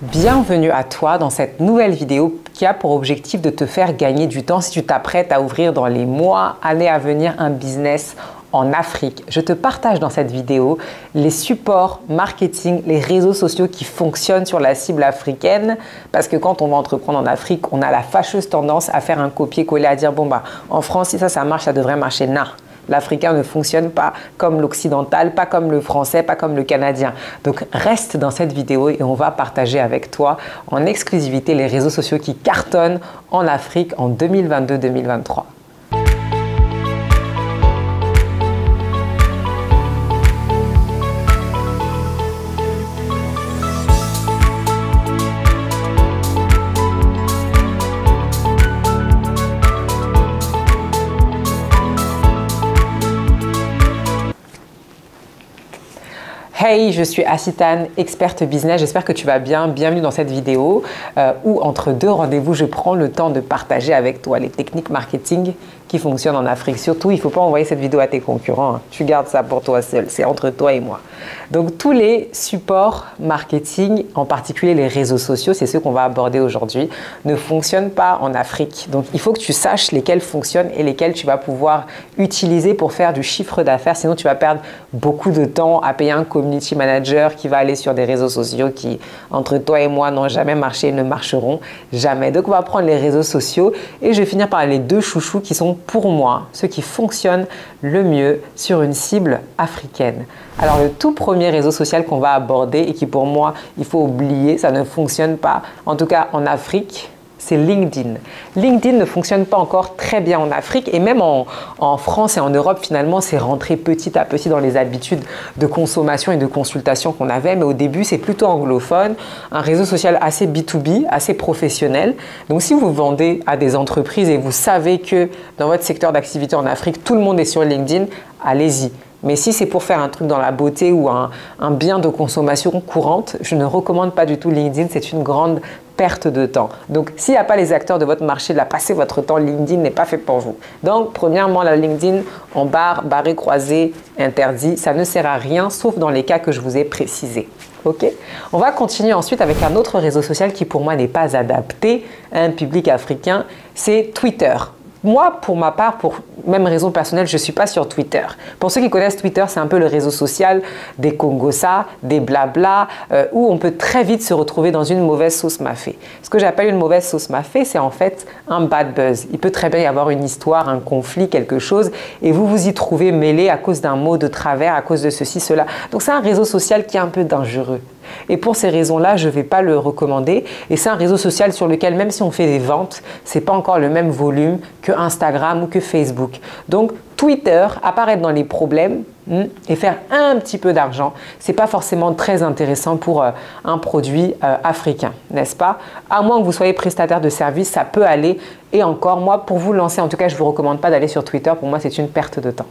Bienvenue à toi dans cette nouvelle vidéo qui a pour objectif de te faire gagner du temps si tu t'apprêtes à ouvrir dans les mois, années à venir un business en Afrique. Je te partage dans cette vidéo les supports marketing, les réseaux sociaux qui fonctionnent sur la cible africaine parce que quand on va entreprendre en Afrique, on a la fâcheuse tendance à faire un copier-coller, à dire bon bah en France si ça marche, ça devrait marcher. Non. L'Africain ne fonctionne pas comme l'Occidental, pas comme le Français, pas comme le Canadien. Donc reste dans cette vidéo et on va partager avec toi en exclusivité les réseaux sociaux qui cartonnent en Afrique en 2022-2023. Hey, je suis Asitane, experte business. J'espère que tu vas bien. Bienvenue dans cette vidéo où entre deux rendez-vous, je prends le temps de partager avec toi les techniques marketing qui fonctionnent en Afrique. Surtout, il ne faut pas envoyer cette vidéo à tes concurrents. Hein. Tu gardes ça pour toi seul. C'est entre toi et moi. Donc, tous les supports marketing, en particulier les réseaux sociaux, c'est ceux qu'on va aborder aujourd'hui, ne fonctionnent pas en Afrique. Donc, il faut que tu saches lesquels fonctionnent et lesquels tu vas pouvoir utiliser pour faire du chiffre d'affaires. Sinon, tu vas perdre beaucoup de temps à payer un community manager qui va aller sur des réseaux sociaux qui, entre toi et moi, n'ont jamais marché et ne marcheront jamais. Donc, on va prendre les réseaux sociaux et je vais finir par les deux chouchous qui sont pour moi ceux qui fonctionnent le mieux sur une cible africaine. Alors, le tout premier réseau social qu'on va aborder et qui pour moi, il faut oublier, ça ne fonctionne pas, en tout cas en Afrique, c'est LinkedIn. LinkedIn ne fonctionne pas encore très bien en Afrique et même en France et en Europe, finalement, c'est rentré petit à petit dans les habitudes de consommation et de consultation qu'on avait. Mais au début, c'est plutôt anglophone, un réseau social assez B2B, assez professionnel. Donc, si vous vendez à des entreprises et vous savez que dans votre secteur d'activité en Afrique, tout le monde est sur LinkedIn, allez-y. Mais si c'est pour faire un truc dans la beauté ou un bien de consommation courante, je ne recommande pas du tout LinkedIn. C'est une grande perte de temps. Donc, s'il n'y a pas les acteurs de votre marché, là, passez votre temps, LinkedIn n'est pas fait pour vous. Donc, premièrement, la LinkedIn en barré, croisé, interdit, ça ne sert à rien, sauf dans les cas que je vous ai précisés. Ok? On va continuer ensuite avec un autre réseau social qui, pour moi, n'est pas adapté à un public africain, c'est Twitter. Moi, pour ma part, pour même raison personnelle, je ne suis pas sur Twitter. Pour ceux qui connaissent Twitter, c'est un peu le réseau social des Congossa, des blabla, où on peut très vite se retrouver dans une mauvaise sauce mafé. Ce que j'appelle une mauvaise sauce mafé, c'est en fait un bad buzz. Il peut très bien y avoir une histoire, un conflit, quelque chose, et vous vous y trouvez mêlé à cause d'un mot de travers, à cause de ceci, cela. Donc c'est un réseau social qui est un peu dangereux. Et pour ces raisons-là, je ne vais pas le recommander. Et c'est un réseau social sur lequel, même si on fait des ventes, ce n'est pas encore le même volume que Instagram ou que Facebook. Donc, Twitter, apparaître dans les problèmes et faire un petit peu d'argent, ce n'est pas forcément très intéressant pour un produit africain, n'est-ce pas? À moins que vous soyez prestataire de service, ça peut aller. Et encore, moi, pour vous lancer, en tout cas, je ne vous recommande pas d'aller sur Twitter. Pour moi, c'est une perte de temps.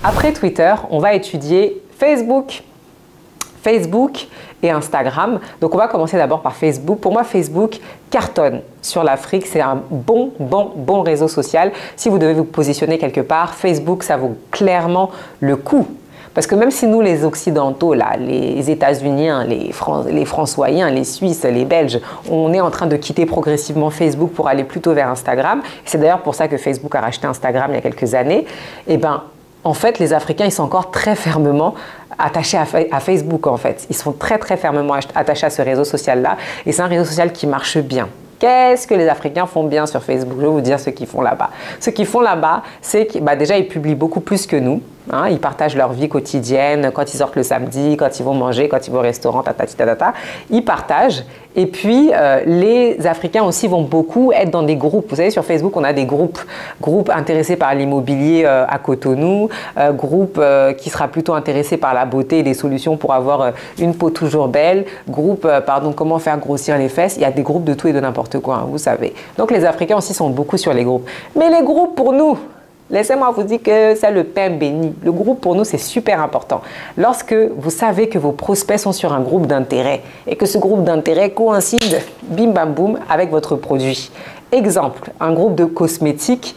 Après Twitter, on va étudier Facebook et Instagram. Donc, on va commencer d'abord par Facebook. Pour moi, Facebook cartonne sur l'Afrique. C'est un bon réseau social. Si vous devez vous positionner quelque part, Facebook, ça vaut clairement le coup. Parce que même si nous, les Occidentaux, là, les États-Uniens, les Françoisiens, les Suisses, les Belges, on est en train de quitter progressivement Facebook pour aller plutôt vers Instagram. C'est d'ailleurs pour ça que Facebook a racheté Instagram il y a quelques années. Eh bien, en fait, les Africains, ils sont encore très fermement attachés à Facebook, en fait. Ils sont très fermement attachés à ce réseau social-là. Et c'est un réseau social qui marche bien. Qu'est-ce que les Africains font bien sur Facebook? Je vais vous dire ce qu'ils font là-bas. Ce qu'ils font là-bas, c'est que déjà, ils publient beaucoup plus que nous. Hein, ils partagent leur vie quotidienne, quand ils sortent le samedi, quand ils vont manger, quand ils vont au restaurant, ils partagent. Et puis, les Africains aussi vont beaucoup être dans des groupes. Vous savez, sur Facebook, on a des groupes intéressés par l'immobilier à Cotonou, groupe qui sera plutôt intéressé par la beauté et les solutions pour avoir une peau toujours belle, groupe, comment faire grossir les fesses. Il y a des groupes de tout et de n'importe quoi, hein, vous savez. Donc, les Africains aussi sont beaucoup sur les groupes. Mais les groupes, pour nous, laissez-moi vous dire que c'est le pain béni. Le groupe, pour nous, c'est super important. Lorsque vous savez que vos prospects sont sur un groupe d'intérêt et que ce groupe d'intérêt coïncide, bim bam boum, avec votre produit, Exemple, un groupe de cosmétiques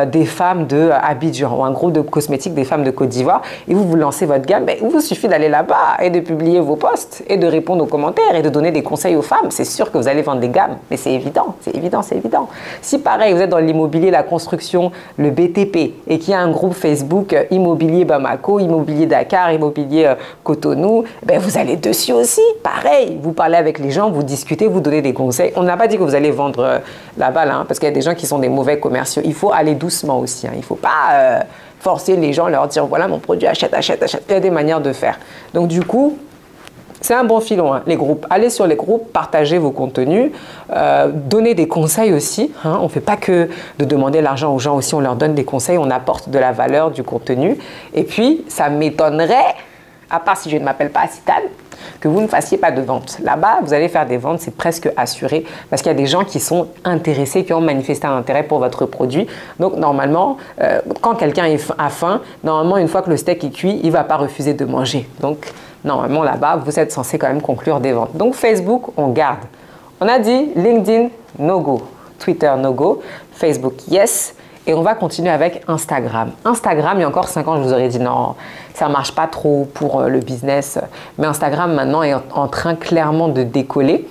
des femmes de Abidjan ou un groupe de cosmétiques des femmes de Côte d'Ivoire et vous lancez votre gamme, il vous suffit d'aller là-bas et de publier vos posts et de répondre aux commentaires et de donner des conseils aux femmes. C'est sûr que vous allez vendre des gammes, mais c'est évident, c'est évident, c'est évident. Si pareil, vous êtes dans l'immobilier, la construction, le BTP et qu'il y a un groupe Facebook immobilier Bamako, immobilier Dakar, immobilier Cotonou, vous allez dessus aussi. Pareil, vous parlez avec les gens, vous discutez, vous donnez des conseils. On n'a pas dit que vous allez vendre là-bas, parce qu'il y a des gens qui sont des mauvais commerciaux. Il faut aller doucement aussi. Il ne faut pas forcer les gens, leur dire voilà mon produit, achète, achète, achète. Il y a des manières de faire. Donc du coup, c'est un bon filon, les groupes. Allez sur les groupes, partagez vos contenus, donnez des conseils aussi. On ne fait pas que de demander l'argent aux gens aussi, on leur donne des conseils, on apporte de la valeur, du contenu. Et puis, ça m'étonnerait, à part si je ne m'appelle pas Asitane, que vous ne fassiez pas de vente. Là-bas, vous allez faire des ventes, c'est presque assuré parce qu'il y a des gens qui sont intéressés, qui ont manifesté un intérêt pour votre produit. Donc, normalement, quand quelqu'un a faim, normalement, une fois que le steak est cuit, il ne va pas refuser de manger. Donc, normalement, là-bas, vous êtes censé quand même conclure des ventes. Donc, Facebook, on garde. On a dit LinkedIn, no go. Twitter, no go. Facebook, yes. Et on va continuer avec Instagram. Instagram, il y a encore 5 ans, je vous aurais dit non, ça ne marche pas trop pour le business. Mais Instagram, maintenant, est en train clairement de décoller.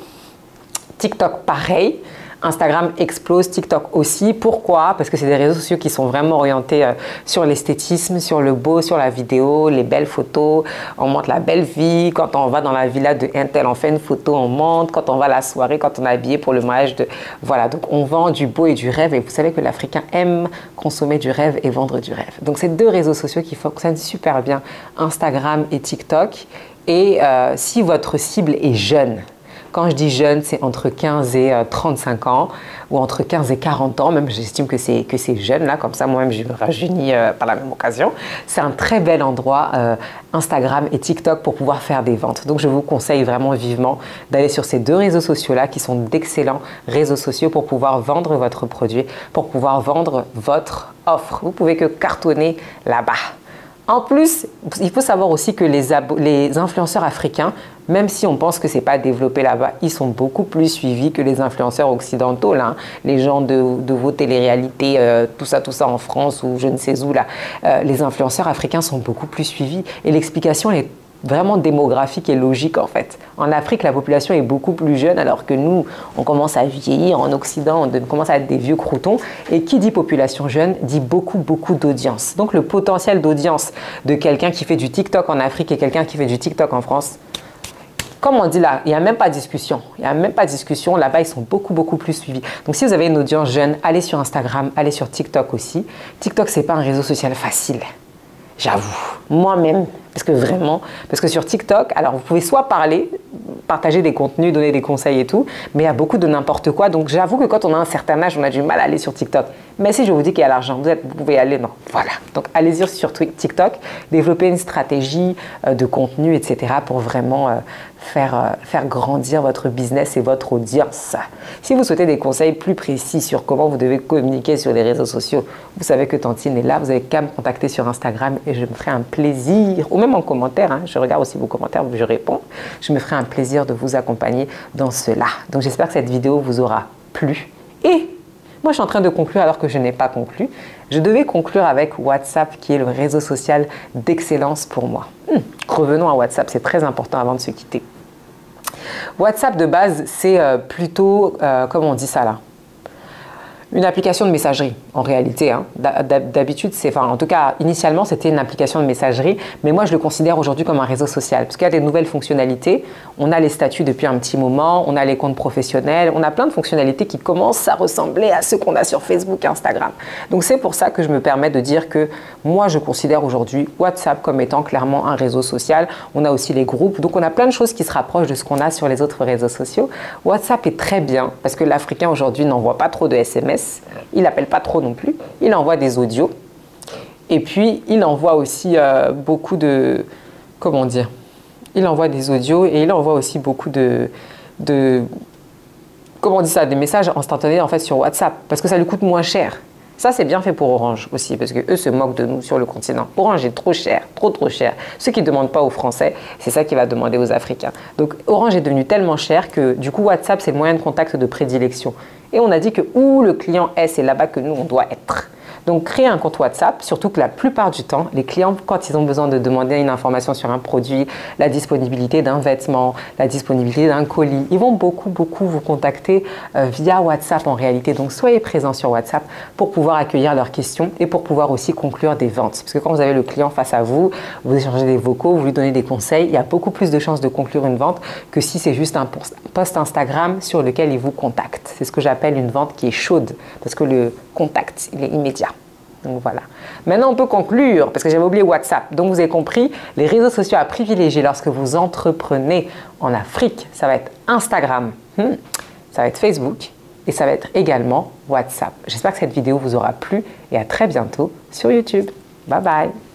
TikTok, pareil. Instagram explose, TikTok aussi. Pourquoi? Parce que c'est des réseaux sociaux qui sont vraiment orientés sur l'esthétisme, sur le beau, sur la vidéo, les belles photos. On montre la belle vie. Quand on va dans la villa de Intel, on fait une photo, on monte. Quand on va à la soirée, quand on est habillé pour le mariage de... Voilà, donc on vend du beau et du rêve. Et vous savez que l'Africain aime consommer du rêve et vendre du rêve. Donc c'est deux réseaux sociaux qui fonctionnent super bien, Instagram et TikTok. Et si votre cible est jeune, quand je dis jeune, c'est entre 15 et 35 ans ou entre 15 et 40 ans. Même j'estime que c'est jeune, là, comme ça moi-même je me rajeunis par la même occasion. C'est un très bel endroit, Instagram et TikTok, pour pouvoir faire des ventes. Donc je vous conseille vraiment vivement d'aller sur ces deux réseaux sociaux-là qui sont d'excellents réseaux sociaux pour pouvoir vendre votre produit, pour pouvoir vendre votre offre. Vous pouvez que cartonner là-bas. En plus, il faut savoir aussi que les influenceurs africains, même si on pense que ce n'est pas développé là-bas, ils sont beaucoup plus suivis que les influenceurs occidentaux, là, les gens de vos téléréalités, tout ça en France ou je ne sais où. Là. Les influenceurs africains sont beaucoup plus suivis et l'explication est vraiment démographique et logique en fait. En Afrique, la population est beaucoup plus jeune alors que nous, on commence à vieillir. En Occident, on commence à être des vieux croutons. Et qui dit population jeune, dit beaucoup d'audience. Donc le potentiel d'audience de quelqu'un qui fait du TikTok en Afrique et quelqu'un qui fait du TikTok en France, comme on dit là, il n'y a même pas de discussion. Il n'y a même pas de discussion. Là-bas, ils sont beaucoup plus suivis. Donc, si vous avez une audience jeune, allez sur Instagram, allez sur TikTok aussi. TikTok, ce n'est pas un réseau social facile. J'avoue, moi-même, parce que sur TikTok, alors vous pouvez soit parler, partager des contenus, donner des conseils et tout, mais il y a beaucoup de n'importe quoi. Donc j'avoue que quand on a un certain âge, on a du mal à aller sur TikTok. Mais si je vous dis qu'il y a l'argent, vous pouvez y aller, non. Voilà. Donc allez-y sur TikTok, développez une stratégie de contenu, etc. pour vraiment faire grandir votre business et votre audience. Si vous souhaitez des conseils plus précis sur comment vous devez communiquer sur les réseaux sociaux, vous savez que Tantine est là, vous avez qu'à me contacter sur Instagram et je me ferai un plaisir, ou même en commentaire, je regarde aussi vos commentaires, je réponds, je me ferai un plaisir de vous accompagner dans cela. Donc j'espère que cette vidéo vous aura plu. Et moi je suis en train de conclure alors que je n'ai pas conclu. Je devais conclure avec WhatsApp qui est le réseau social d'excellence pour moi. Revenons à WhatsApp, c'est très important avant de se quitter. WhatsApp de base, c'est plutôt, comment on dit ça là? Une application de messagerie, en réalité. D'habitude, en tout cas, initialement, c'était une application de messagerie, mais moi, je le considère aujourd'hui comme un réseau social, parce qu'il y a des nouvelles fonctionnalités. On a les statuts depuis un petit moment, on a les comptes professionnels, on a plein de fonctionnalités qui commencent à ressembler à ce qu'on a sur Facebook et Instagram. Donc, c'est pour ça que je me permets de dire que moi, je considère aujourd'hui WhatsApp comme étant clairement un réseau social. On a aussi les groupes, donc on a plein de choses qui se rapprochent de ce qu'on a sur les autres réseaux sociaux. WhatsApp est très bien, parce que l'Africain aujourd'hui n'envoie pas trop de SMS. Il n'appelle pas trop non plus, il envoie des audios et puis il envoie aussi beaucoup de, comment dire, il envoie des audios et il envoie aussi beaucoup de comment on dit ça, des messages instantanés en fait sur WhatsApp parce que ça lui coûte moins cher. Ça, c'est bien fait pour Orange aussi, parce qu'eux se moquent de nous sur le continent. Orange est trop cher, trop cher. Ce qui ne demandent pas aux Français, c'est ça qu'il va demander aux Africains. Donc, Orange est devenu tellement cher que, du coup, WhatsApp, c'est le moyen de contact de prédilection. Et on a dit que où le client est, c'est là-bas que nous, on doit être. Donc, créer un compte WhatsApp, surtout que la plupart du temps, les clients, quand ils ont besoin de demander une information sur un produit, la disponibilité d'un vêtement, la disponibilité d'un colis, ils vont beaucoup vous contacter via WhatsApp en réalité. Donc, soyez présents sur WhatsApp pour pouvoir accueillir leurs questions et pour pouvoir aussi conclure des ventes. Parce que quand vous avez le client face à vous, vous échangez des vocaux, vous lui donnez des conseils, il y a beaucoup plus de chances de conclure une vente que si c'est juste un post Instagram sur lequel il vous contacte. C'est ce que j'appelle une vente qui est chaude parce que le contact, il est immédiat. Donc voilà. Maintenant, on peut conclure, parce que j'avais oublié WhatsApp. Donc vous avez compris, les réseaux sociaux à privilégier lorsque vous entreprenez en Afrique, ça va être Instagram, ça va être Facebook et ça va être également WhatsApp. J'espère que cette vidéo vous aura plu et à très bientôt sur YouTube. Bye bye.